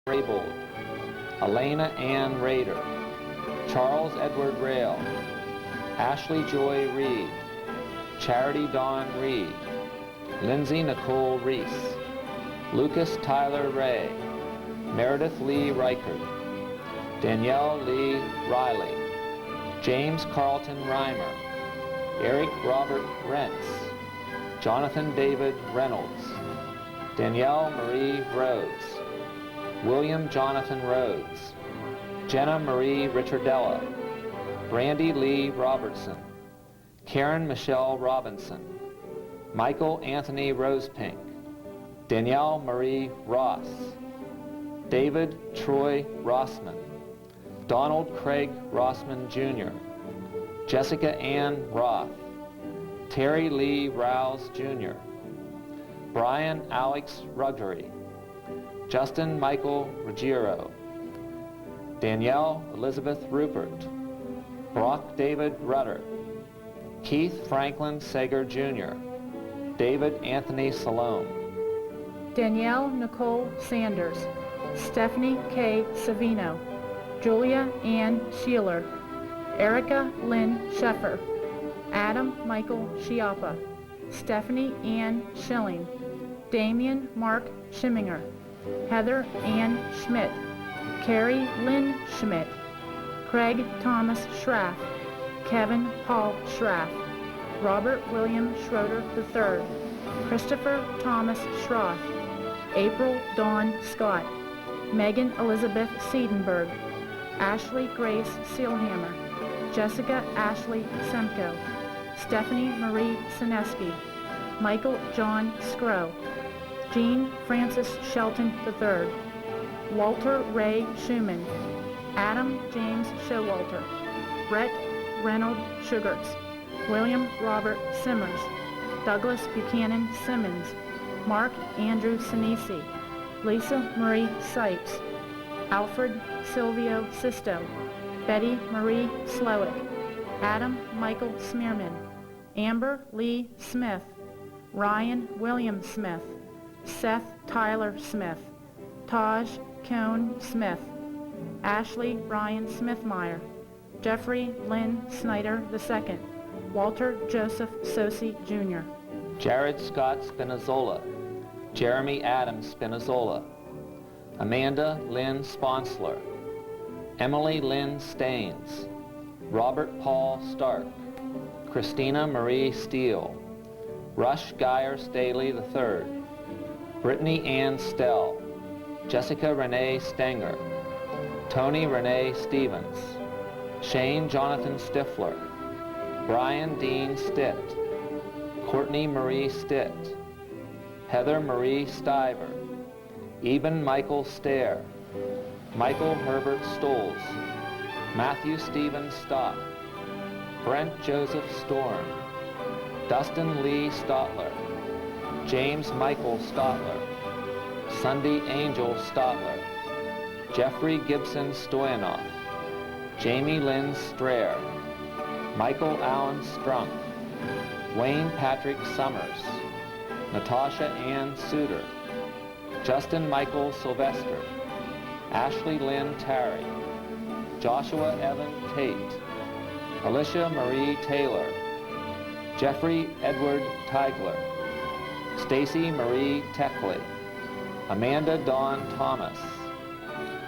Raybould, Elena Ann Rader, Charles Edward Rail, Ashley Joy Reed, Charity Dawn Reed, Lindsay Nicole Reese, Lucas Tyler Ray, Meredith Lee Reichert, Danielle Lee Riley, James Carlton Reimer, Eric Robert Rentz, Jonathan David Reynolds, Danielle Marie Rhodes, William Jonathan Rhodes, Jenna Marie Richardella, Brandy Lee Robertson, Karen Michelle Robinson, Michael Anthony Rosepink, Danielle Marie Ross, David Troy Rossman, Donald Craig Rossman Jr., Jessica Ann Roth, Terry Lee Rouse Jr., Brian Alex Ruggery, Justin Michael Ruggiero, Danielle Elizabeth Rupert, Brock David Rutter, Keith Franklin Sager Jr., David Anthony Salome, Danielle Nicole Sanders, Stephanie K. Savino, Julia Ann Sheeler, Erica Lynn Sheffer, Adam Michael Schiappa, Stephanie Ann Schilling, Damian Mark Schimminger, Heather Ann Schmidt, Carrie Lynn Schmidt, Craig Thomas Schraff, Kevin Paul Schraff, Robert William Schroeder III, Christopher Thomas Schroth, April Dawn Scott, Megan Elizabeth Siedenberg, Ashley Grace Sealhammer, Jessica Ashley Semko, Stephanie Marie Sineski, Michael John Scrow, Jean Francis Shelton III, Walter Ray Schumann, Adam James Showalter, Brett Reynold Sugarts, William Robert Simmers, Douglas Buchanan Simmons, Mark Andrew Sinisi, Lisa Marie Sipes, Alfred Silvio Sisto, Betty Marie Slowick, Adam Michael Smearman, Amber Lee Smith, Ryan William Smith, Seth Tyler Smith, Taj Cone Smith, Ashley Ryan Smithmeyer, Jeffrey Lynn Snyder II, Walter Joseph Sosi Jr., Jared Scott Spinazzola, Jeremy Adams Spinazzola, Amanda Lynn Sponsler, Emily Lynn Staines, Robert Paul Stark, Christina Marie Steele, Rush Geyer Staley III, Brittany Ann Stell, Jessica Renee Stenger, Tony Renee Stevens, Shane Jonathan Stifler, Brian Dean Stitt, Courtney Marie Stitt, Heather Marie Stiver, Eben Michael Stair, Michael Herbert Stolz, Matthew Stephen Stott, Brent Joseph Storm, Dustin Lee Stotler, James Michael Stotler, Sunday Angel Stotler, Jeffrey Gibson Stoyanov, Jamie Lynn Strayer, Michael Allen Strunk, Wayne Patrick Summers, Natasha Ann Suter, Justin Michael Sylvester, Ashley Lynn Terry, Joshua Evan Tate, Alicia Marie Taylor, Jeffrey Edward Teigler, Stacy Marie Techley, Amanda Dawn Thomas,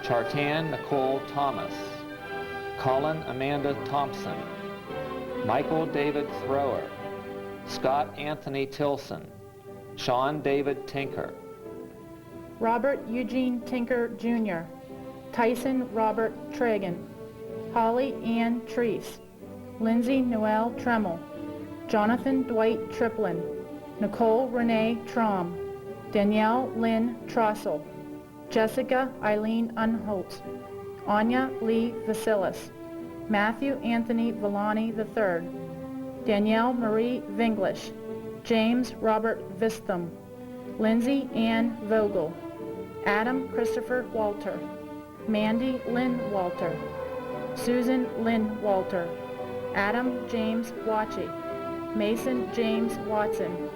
Chartan Nicole Thomas, Colin Amanda Thompson, Michael David Thrower, Scott Anthony Tilson, Sean David Tinker, Robert Eugene Tinker Jr., Tyson Robert Tragan, Holly Ann Treese, Lindsay Noel Tremmel, Jonathan Dwight Triplin, Nicole Renee Traum, Danielle Lynn Trossel, Jessica Eileen Unholtz, Anya Lee Vasilis, Matthew Anthony Villani III, Danielle Marie Vinglish, James Robert Vistham, Lindsay Ann Vogel, Adam Christopher Walter, Mandy Lynn Walter, Susan Lynn Walter, Adam James Watchie, Mason James Watson,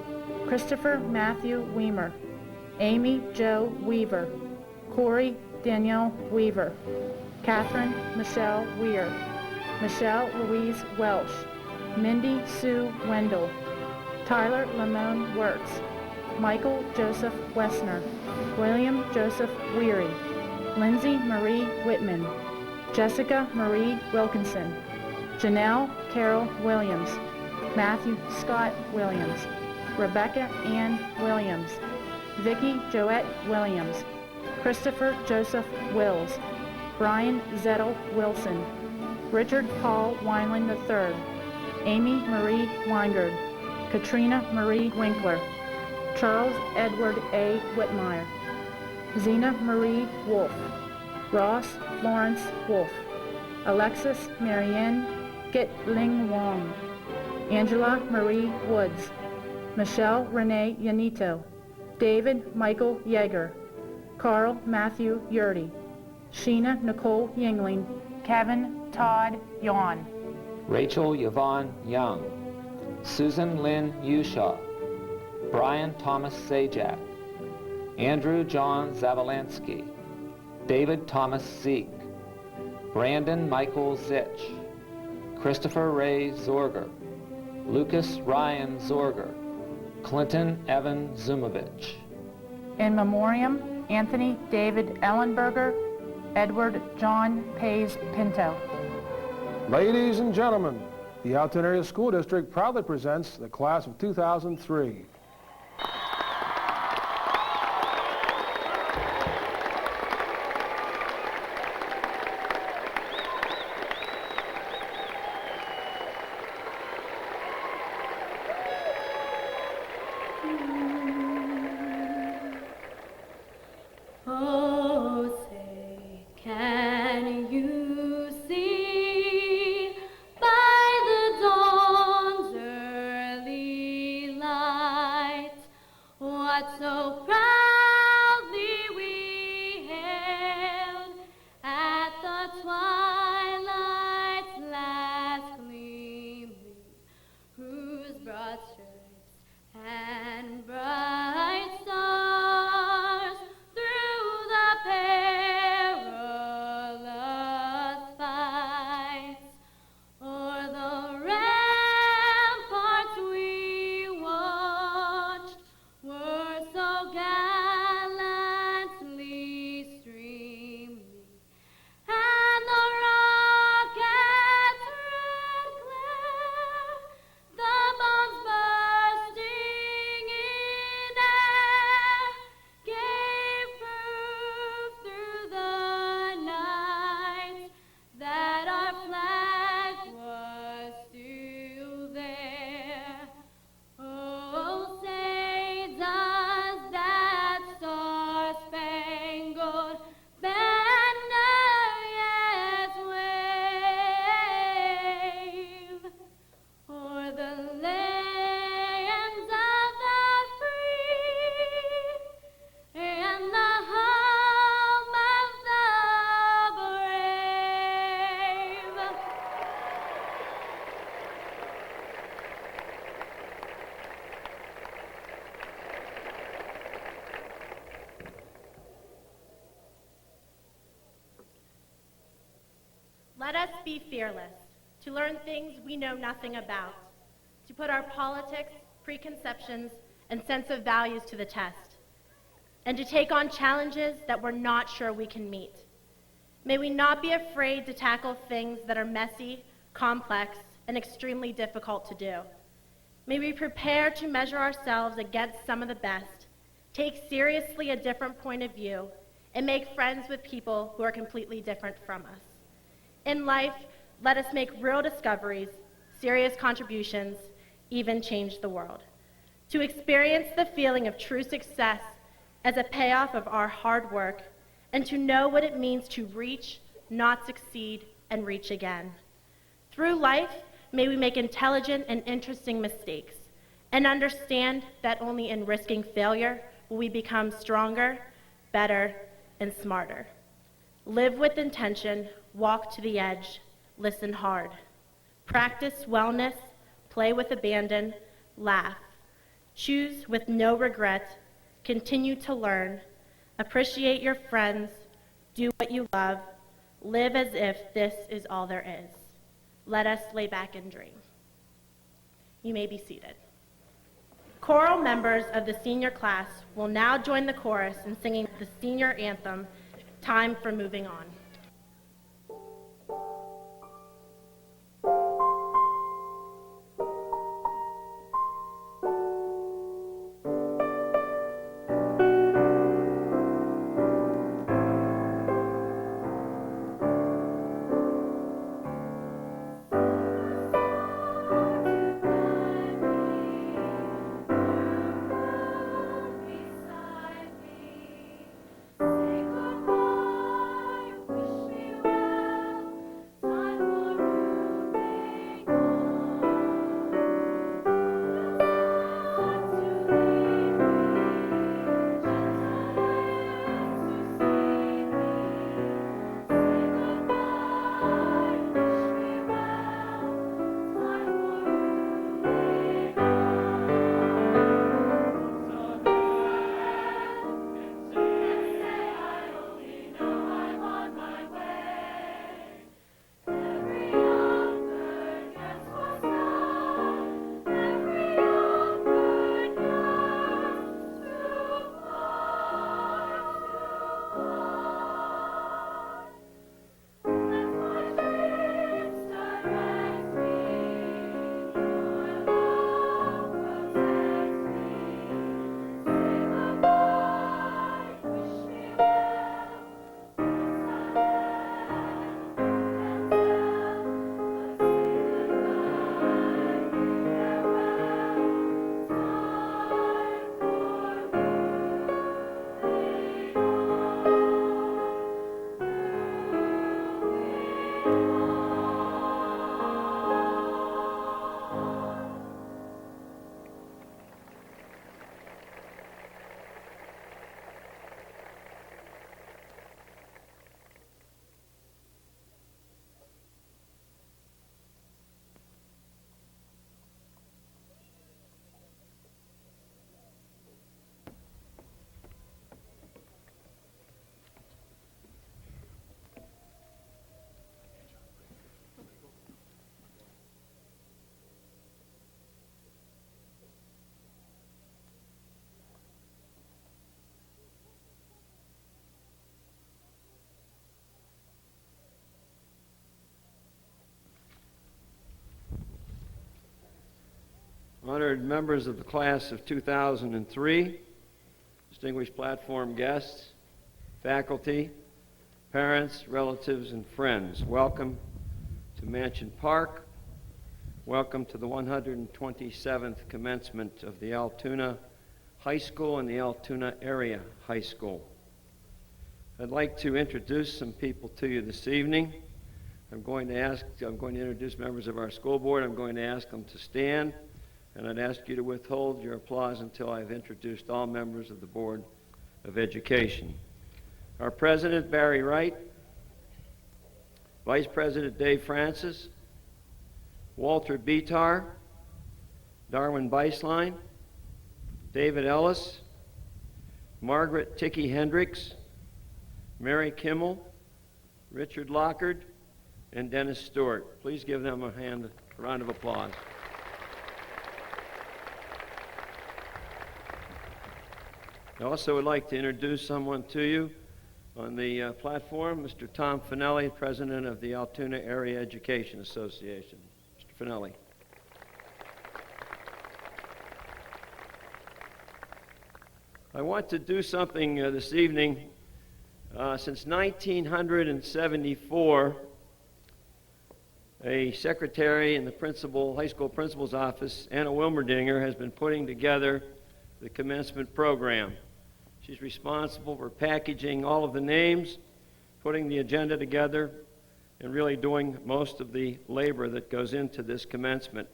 Christopher Matthew Weimer, Amy Jo Weaver, Corey Danielle Weaver. Catherine Michelle Weir. Michelle Louise Welsh. Mindy Sue Wendell. Tyler Lamone Wertz. Michael Joseph Wessner. William Joseph Weary. Lindsay Marie Whitman. Jessica Marie Wilkinson. Janelle Carol Williams. Matthew Scott Williams. Rebecca Ann Williams. Vicki Joette Williams. Christopher Joseph Wills. Brian Zettel Wilson. Richard Paul Wineland III. Amy Marie Weingard. Katrina Marie Winkler. Charles Edward A. Whitmire. Zena Marie Wolf. Ross Lawrence Wolf. Alexis Marianne Gitling Wong. Angela Marie Woods. Michelle Renee Yanito. David Michael Yeager. Carl Matthew Yurdy. Sheena Nicole Yingling. Kevin Todd Yawn. Rachel Yvonne Young. Susan Lynn Ushaw. Brian Thomas Sajak. Andrew John Zavalansky. David Thomas Zeke. Brandon Michael Zitch. Christopher Ray Zorger. Lucas Ryan Zorger. Clinton Evan Zumovich. In memoriam, Anthony David Ellenberger. Edward John Pays Pinto. Ladies and gentlemen, the Altoona Area School District proudly presents the class of 2003. Oh, say, can you see by the dawn's early light what so proudly we hailed at the twilight's last gleaming, whose broad stripes and bright stars through the perilous fights o'er the ramparts we watched were so gallantly streaming, and the rocket's red glare, the bombs bursting in air, gave proof through the night that our flag was still there. Oh, say does that star-spangled banner yet wave o'er the lands of the free and the home of the brave? Let us be fearless, to learn things we know nothing about, to put our politics, preconceptions, and sense of values to the test, and to take on challenges that we're not sure we can meet. May we not be afraid to tackle things that are messy, complex, and extremely difficult to do. May we prepare to measure ourselves against some of the best, take seriously a different point of view, and make friends with people who are completely different from us. In life, let us make real discoveries, serious contributions, even change the world. To experience the feeling of true success as a payoff of our hard work, and to know what it means to reach, not succeed, and reach again. Through life, may we make intelligent and interesting mistakes, and understand that only in risking failure will we become stronger, better, and smarter. Live with intention, walk to the edge, listen hard. Practice wellness, play with abandon, laugh. Choose with no regret, continue to learn, appreciate your friends, do what you love, live as if this is all there is. Let us lay back and dream. You may be seated. Choral members of the senior class will now join the chorus in singing the senior anthem, Time for Moving On. Honored members of the class of 2003, distinguished platform guests, faculty, parents, relatives, and friends, welcome to Mansion Park. Welcome to the 127th commencement of the Altoona High School and the Altoona Area High School. I'd like to introduce some people to you this evening. I'm going to introduce members of our school board. I'm going to ask them to stand, and I'd ask you to withhold your applause until I've introduced all members of the Board of Education. Our President, Barry Wright, Vice President Dave Francis, Walter Bitar, Darwin Beislein, David Ellis, Margaret Ticky Hendricks, Mary Kimmel, Richard Lockard, and Dennis Stewart. Please give them a round of applause. I also would like to introduce someone to you on the platform, Mr. Tom Finelli, President of the Altoona Area Education Association. Mr. Finelli. I want to do something this evening. Since 1974, a secretary in the high school principal's office, Anna Wilmerdinger, has been putting together the commencement program. She's responsible for packaging all of the names, putting the agenda together, and really doing most of the labor that goes into this commencement.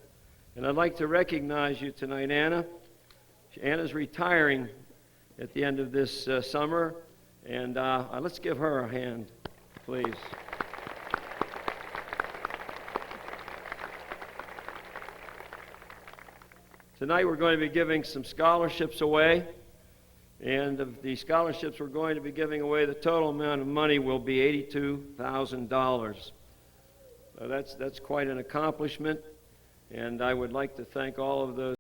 And I'd like to recognize you tonight, Anna. Anna's retiring at the end of this summer, and let's give her a hand, please. Tonight we're going to be giving some scholarships away, And of the scholarships we're going to be giving away, the total amount of money will be $82,000. That's quite an accomplishment, and I would like to thank all of those